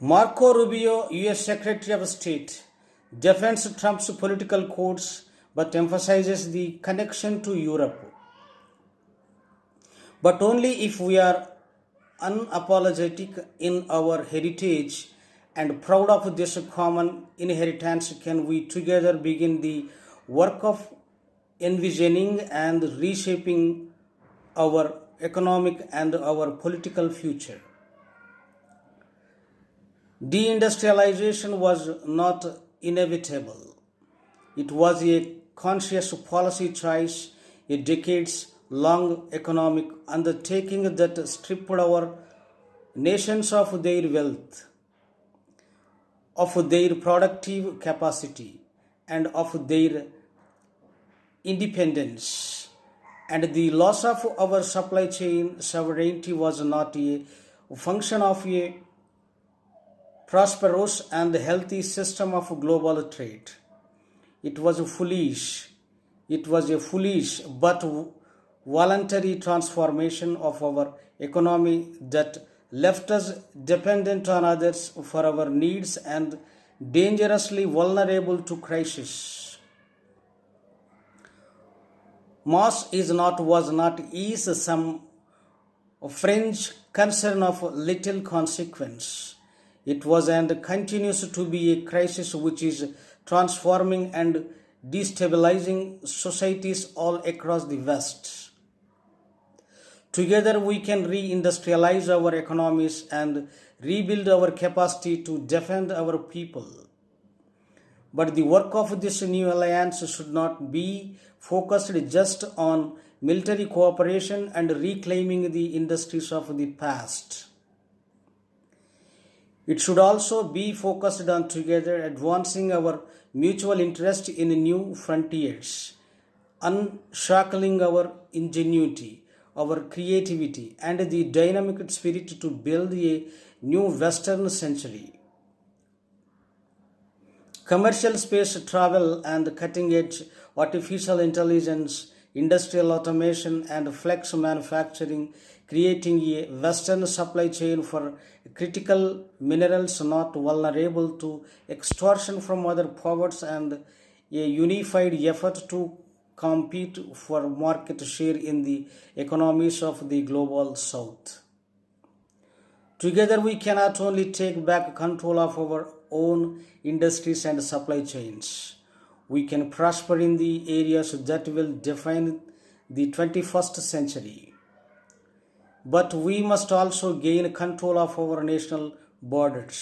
Marco Rubio, US Secretary of State, defends Trump's political course but emphasizes the connection to Europe. But only if we are unapologetic in our heritage and proud of this common inheritance can we together begin the work of envisioning and reshaping our economic and our political future. Deindustrialization was not inevitable. It was a conscious policy choice, a decades long economic undertaking that stripped our nations of their wealth, of their productive capacity, and of their independence. And the loss of our supply chain sovereignty was not a function of a prosperous and healthy system of global trade. It was a foolish but voluntary transformation of our economy that left us dependent on others for our needs and dangerously vulnerable to crisis. Was not some fringe concern of little consequence. It was and continues to be a crisis which is transforming and destabilizing societies all across the West. Together we can reindustrialize our economies and rebuild our capacity to defend our people. But the work of this new alliance should not be focused just on military cooperation and reclaiming the industries of the past. It should also be focused on together advancing our mutual interest in new frontiers, unshackling our ingenuity, our creativity, and the dynamic spirit to build a new Western century. Commercial space travel and cutting edge artificial intelligence, industrial automation, and flex manufacturing, creating a Western supply chain for critical minerals not vulnerable to extortion from other powers, and a unified effort to compete for market share in the economies of the global south. Together, we can not only take back control of our own industries and supply chains, we can prosper in the areas that will define the 21st century. But we must also gain control of our national borders.